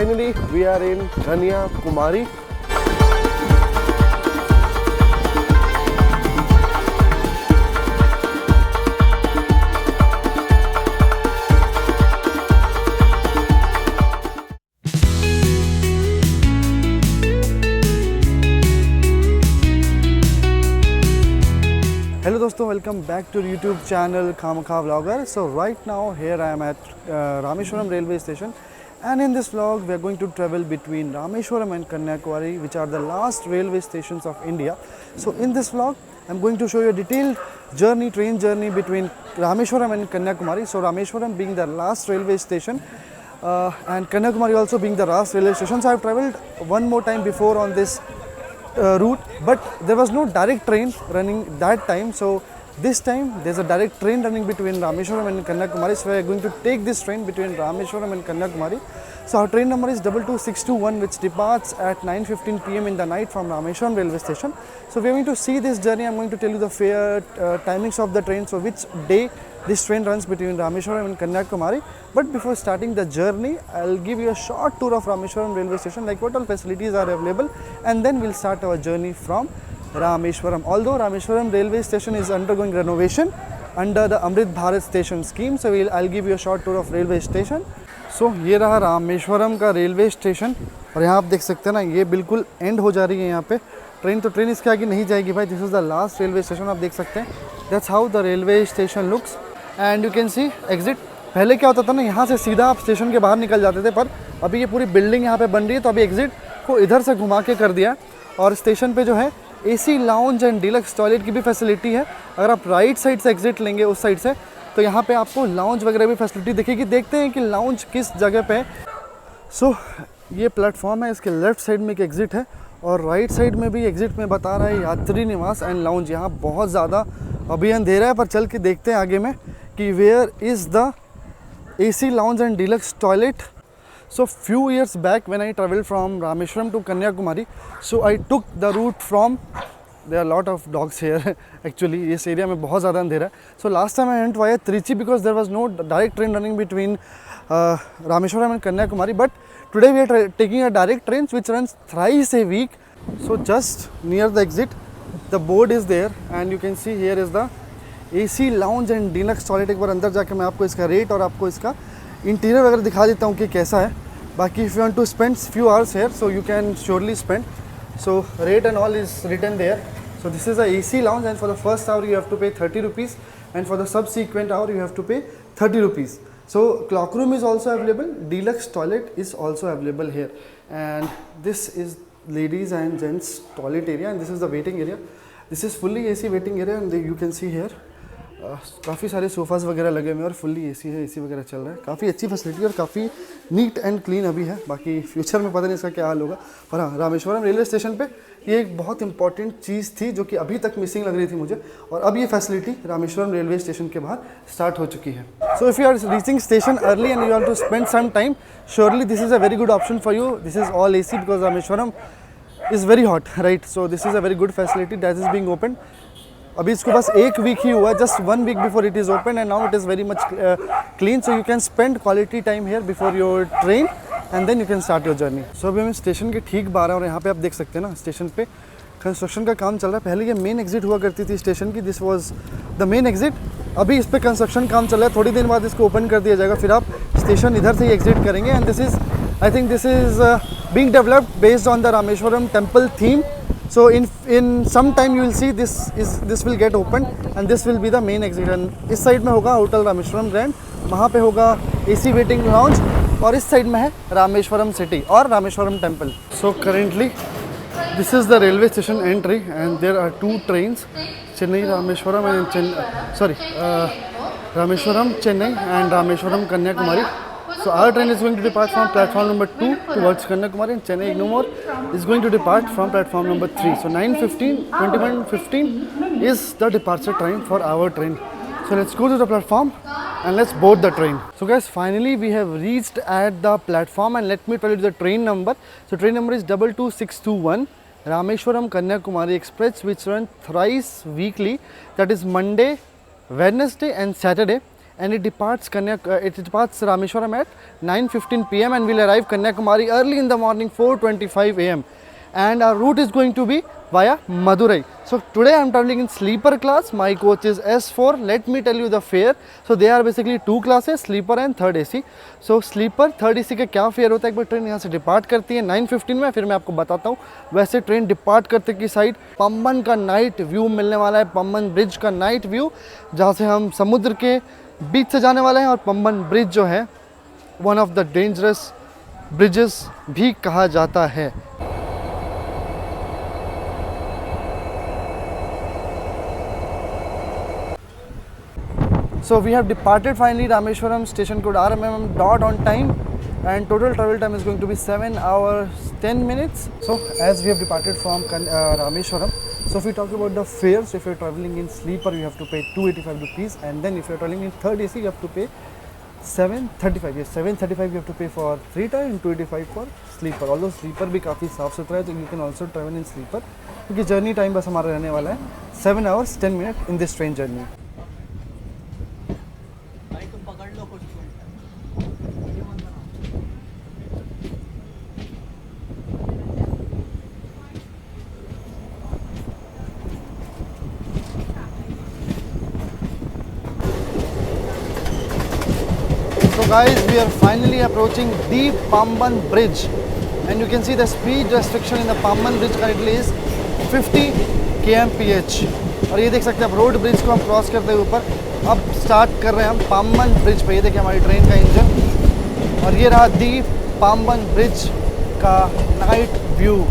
finally we are in Kanyakumari. Hello दोस्तों, welcome back to YouTube channel Khamakha Vlogger. So right now here I am at Rameshwaram railway station, and in this vlog we are going to travel between Rameshwaram and Kanyakumari, which are the last railway stations of India. So in this vlog I am going to show you a detailed journey, train journey between Rameshwaram and Kanyakumari. So Rameshwaram being the last railway station and Kanyakumari also being the last railway station. So I have travelled one more time before on this route, but there was no direct train running that time. So this time there's a direct train running between Rameshwaram and Kanyakumari. So we are going to take this train between Rameshwaram and Kanyakumari. So our train number is 22621, which departs at 9:15 PM in the night from Rameshwaram railway station. So we are going to see this journey. I'm going to tell you the fare, timings of the train, so which day this train runs between Rameshwaram and Kanyakumari. But before starting the journey, I'll give you a short tour of Rameshwaram railway station, like what all facilities are available, and then we'll start our journey from Rameshwaram. Although Rameshwaram railway station is undergoing renovation under the Amrit Bharat station scheme, so I'll give you a short tour of railway station. So ये रहा रामेश्वरम का railway station, और यहाँ आप देख सकते हैं ना, ये बिल्कुल एंड हो जा रही है यहाँ पे ट्रेन, तो ट्रेन इसके आगे नहीं जाएगी भाई. This is the last railway station, आप देख सकते हैं. That's how the railway station looks, and you can see exit. पहले क्या होता था ना, यहाँ से सीधा आप स्टेशन के बाहर निकल जाते थे, पर अभी ये पूरी बिल्डिंग यहाँ पे बन रही है, तो अभी एग्जिट को इधर से घुमा के कर दिया. और स्टेशन पे जो है AC lounge and deluxe toilet की भी फैसिलिटी है. अगर आप राइट साइड से एग्जिट लेंगे उस साइड से, तो यहाँ पे आपको लाउंज वगैरह भी फैसिलिटी दिखेगी. देखते हैं कि लाउंज किस जगह पे है. सो ये प्लेटफॉर्म है, इसके लेफ्ट साइड में एक एग्जिट है, और राइट साइड में भी एग्जिट में बता रहा है यात्री निवास एंड लाउंज. यहाँ बहुत ज़्यादा अभी अंधेरा है, पर चल के देखते हैं आगे में कि where is the AC lounge and deluxe toilet. So few years back when I traveled from Rameshwaram to Kanyakumari, so I took the route from, there are a lot of dogs here actually, इस area में बहुत ज़्यादा अंधेरा है. So last time I went via Trichy because there was no direct train running between Rameshwaram and Kanyakumari, but today we are taking a direct train which runs thrice a week. So just near the exit the board is there, and you can see here is the AC lounge and deluxe toilet. एक बार अंदर जाके मैं आपको इसका rate और आपको इसका interior वगैरह दिखा देता हूँ कि कैसा है. बाकी if you want to spend few hours here, so you can surely spend. So rate and all is written there. So this is a AC lounge, and for the first hour you have to pay 30 rupees, and for the subsequent hour you have to pay 30 rupees. So clock room is also available, deluxe toilet is also available here, and this is ladies and gents toilet area, and this is the waiting area. This is fully AC waiting area, and you can see here काफ़ी सारे sofas वगैरह लगे हुए हैं, और fully AC है, AC वगैरह चल रहा है. काफ़ी अच्छी फैसिलिटी और काफ़ी नीट एंड क्लीन अभी है. बाकी फ्यूचर में पता नहीं इसका क्या हाल होगा. पर हाँ, रामेश्वरम रेलवे स्टेशन पे ये एक बहुत इंपॉर्टेंट चीज़ थी जो कि अभी तक मिसिंग लग रही थी मुझे, और अब ये फैसिलिटी रामेश्वरम रेलवे स्टेशन के बाहर स्टार्ट हो चुकी है. So if you are reaching station early and you want to spend some time, surely this is a very good option for you. This is all AC because Rameswaram is very hot, right. So this is a very good facility that is being open. अभी इसको बस एक week ही हुआ, just 1 week before it is open, and now it is very much clean. So you can spend quality time here before your train, and then you can start your journey. So अभी हम station के ठीक बाहर हैं, और यहाँ पे आप देख सकते हैं ना, स्टेशन पे कंस्ट्रक्शन का काम चल रहा है. पहले ये मेन एग्जिट हुआ करती थी स्टेशन की, this was the main exit. अभी इस पर कंस्ट्रक्शन काम चल रहा है, थोड़ी देर बाद इसको ओपन कर दिया जाएगा, फिर आप स्टेशन इधर से ही एग्जिट करेंगे. And this is, I think this is being developed based on the Rameshwaram temple theme. So in some time you will see this will get opened, and this will be the main exit. And इस side में होगा hotel Rameswaram grand, वहाँ पे होगा AC waiting lounge, और इस side में है रामेश्वरम सिटी और Rameswaram temple. So currently this is the railway station entry, and there are 2 trains, Chennai Rameshwaram and Rameshwaram Chennai and Rameshwaram Kanyakumari. So our train is going to depart from platform number 2 towards Kanyakumari, and Chennai Ignore is going to depart from platform number 3. So 21:15 is the departure time for our train. So let's go to the platform and let's board the train. So guys, finally we have reached at the platform, and let me tell you the train number. So train number is 22621, Rameshwaram Kanyakumari Express, which runs thrice weekly, that is Monday, Wednesday and Saturday. and it departs Rameshwaram at 9:15 p.m. and will arrive Kanyakumari early in the morning, 4:25 a.m. and our route is going to be via Madurai. So today I am traveling in sleeper class. My coach is S4. Let me tell you the fare. So they are basically two classes, sleeper and third AC. So sleeper third AC का क्या fair होता है, एक बार train यहाँ से depart करती है 9:15 में, फिर मैं आपको बताता हूँ। वैसे ट्रेन डिपार्ट करते की साइड पम्बन का नाइट व्यू मिलने वाला है, पम्बन ब्रिज का नाइट व्यू, जहाँ से हम समुद्र के बीच से जाने वाले हैं। और पम्बन ब्रिज जो है one of the dangerous bridges भी कहा जाता है। So we have departed finally Rameshwaram, station code RMM dot on time, and total travel time is going to be 7 hours 10 minutes. So as we have departed from Rameshwaram, so if we talk about the fares, if you're traveling in sleeper you have to pay 285 rupees, and then if you're traveling in third AC you have to pay 735. Yes, 735 you have to pay for three time and 285 for sleeper. Although sleeper भी काफ़ी साफ सुथरा है, तो you can also travel in sleeper, क्योंकि journey time बस हमारा रहने वाला है 7 hours 10 minutes in this train journey. So guys, we are finally approaching the Pamban Bridge, and you can see the speed restriction in the Pamban Bridge currently is 50 kmph. और ये देख सकते हैं आप रोड ब्रिज को हम cross करते हुए ऊपर अब स्टार्ट कर रहे हैं हम पाम्बन ब्रिज पे। ये देखिए हमारी ट्रेन का इंजन, और ये रहा दी पाम्बन ब्रिज का night view.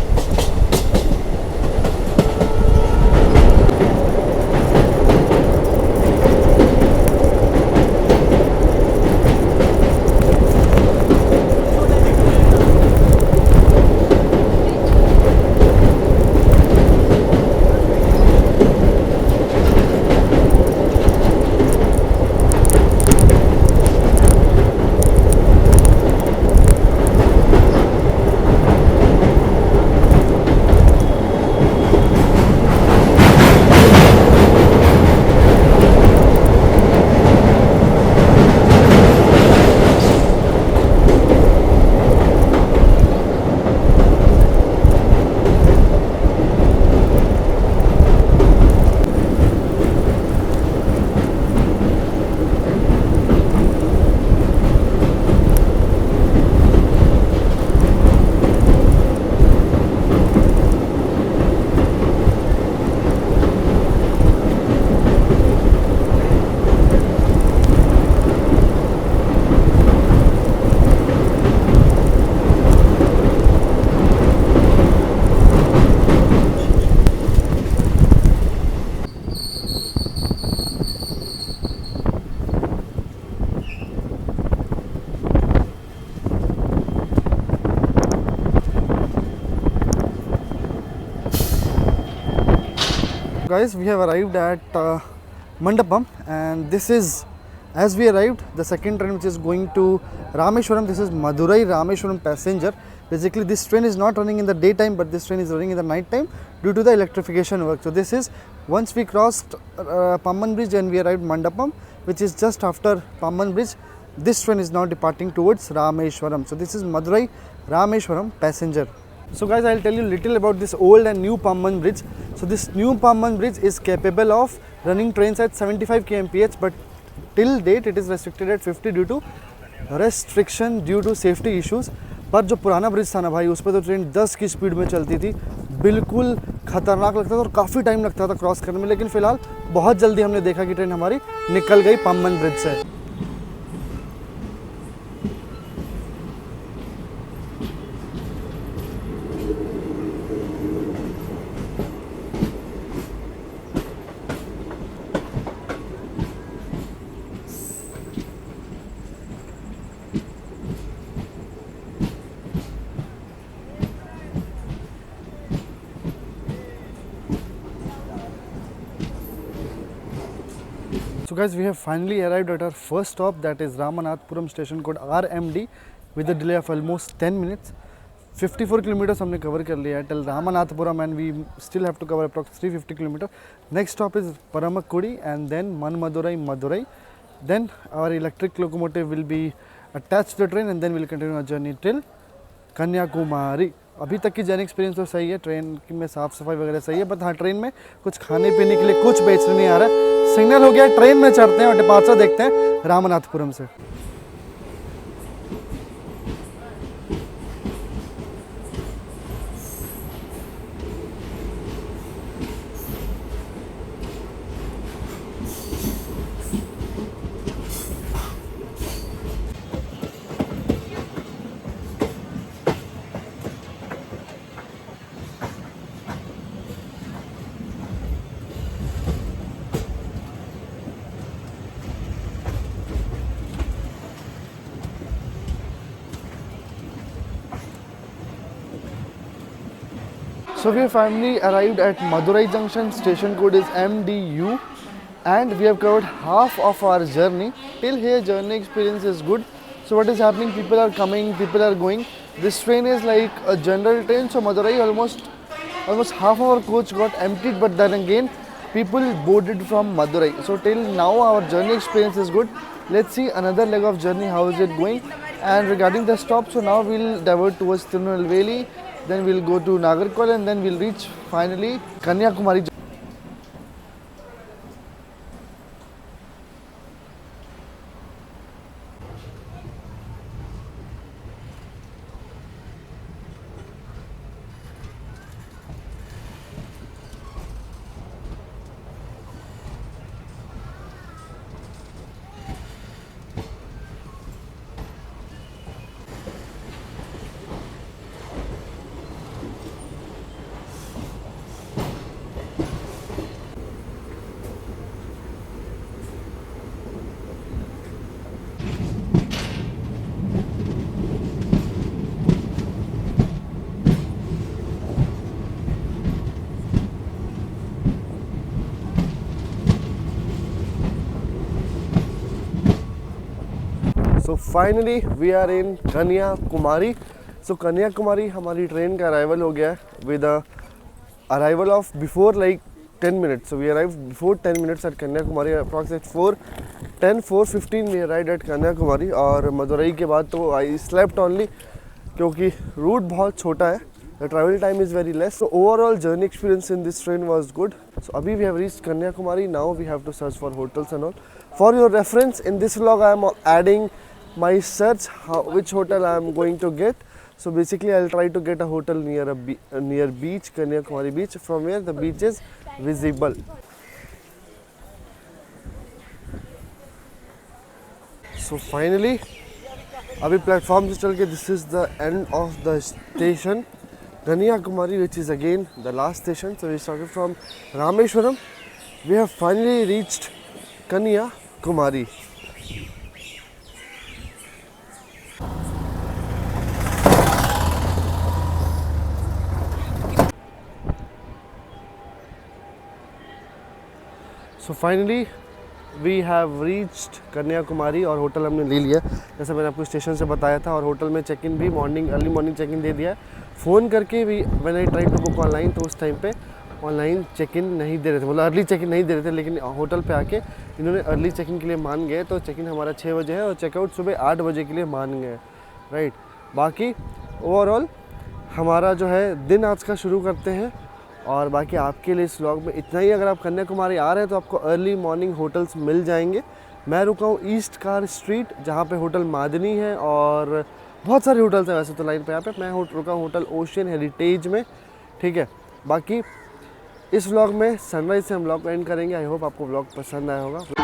Guys, we have arrived at Mandapam, and this is, as we arrived, the second train which is going to Rameshwaram. This is Madurai Rameshwaram passenger. Basically this train is not running in the daytime, but this train is running in the night time due to the electrification work. So this is once we crossed Pamban Bridge and we arrived Mandapam, which is just after Pamban Bridge. This train is now departing towards Rameshwaram. So this is Madurai Rameshwaram passenger. So guys, I'll tell you little about this old and new Pamban Bridge. So this new Pamban Bridge is capable of running trains at 75 kmph, but till date it is restricted at 50 due to restriction due to safety issues. पर जो पुराना bridge था ना भाई, उस पर तो train 10 की स्पीड में चलती थी, बिल्कुल खतरनाक लगता था और काफ़ी टाइम लगता था क्रॉस करने में। लेकिन फ़िलहाल बहुत जल्दी हमने देखा कि ट्रेन हमारी निकल गई पम्बन ब्रिज से। So guys, we have finally arrived at our first stop, that is Ramanathapuram station code RMD, with a delay of almost 10 minutes. 54 kilometers हमने cover कर लिया है till Ramanathapuram, and we still have to cover approx 350 kilometers. Next stop is Paramakudi and then Manmadurai, Madurai. then our electric locomotive will be attached to the train and then we'll continue our journey till Kanyakumari. अभी तक की journey experience तो सही है, train में साफ़ सफाई वगैरह सही है, बट हाँ ट्रेन में कुछ खाने पीने के लिए कुछ बेचने नहीं आ रहा है। सिग्नल हो गया, ट्रेन में चढ़ते हैं और डिपार्चर देखते हैं रामनाथपुरम से। So we have finally arrived at Madurai Junction. Station code is MDU, and we have covered half of our journey. Till here, journey experience is good. So what is happening? People are coming, people are going. This train is like a general train. So Madurai almost half of our coach got emptied, but then again, people boarded from Madurai. So till now, our journey experience is good. Let's see another leg of journey. How is it going? And regarding the stop, so now we'll divert towards Tirunelveli. Then we'll go to Nagarkol and then we'll reach finally Kanyakumari. So finally we are in Kanyakumari. So Kanyakumari हमारी train का arrival हो गया है with a arrival of before like 10 minutes. So we arrived before 10 minutes at Kanyakumari. Approximately 4:15 we arrived at Kanyakumari. और मदुरई के बाद तो I slept only क्योंकि रूट बहुत छोटा है. The travel time is very less. So overall journey experience in this train was good. So abhi we have reached Kanyakumari. Now we have to search for hotels and all. For your reference, in this vlog I am adding my search which hotel I am going to get. So basically I'll try to get a hotel near near beach, Kanyakumari beach, from where the beach is visible. So finally abhi platform se chal ke this is the end of the station Kanyakumari, which is again the last station. So we started from Rameshwaram. We have finally reached Kanyakumari. So finally we have reached Kanyakumari और hotel हमने ले लिया जैसे मैंने आपको station से बताया था और होटल में चेक इन भी अर्ली मॉर्निंग चेक इन दे दिया है। फ़ोन करके भी when I try to book online तो उस टाइम पे ऑनलाइन चेक इन नहीं दे रहे थे, मतलब अर्ली चेक इन नहीं दे रहे थे, लेकिन होटल पे आके इन्होंने अर्ली चेक इन के लिए मान गए। तो चेक इन हमारा 6 बजे है और चेकआउट सुबह 8 बजे के लिए मान गए, राइट। बाकी ओवरऑल हमारा जो है दिन आज का शुरू करते हैं और बाकी आपके लिए इस व्लॉग में इतना ही। अगर आप कन्याकुमारी आ रहे हैं तो आपको अर्ली मॉर्निंग होटल्स मिल जाएंगे। मैं रुका हूँ ईस्ट कार स्ट्रीट जहाँ पे होटल मादनी है और बहुत सारे होटल्स हैं वैसे तो लाइन पे। यहाँ पे मैं रुका हूँ होटल ओशियन हेरिटेज में, ठीक है। बाकी इस व्लॉग में सनराइज से हम व्लॉग एंड करेंगे। आई होप आपको व्लॉग पसंद आया होगा।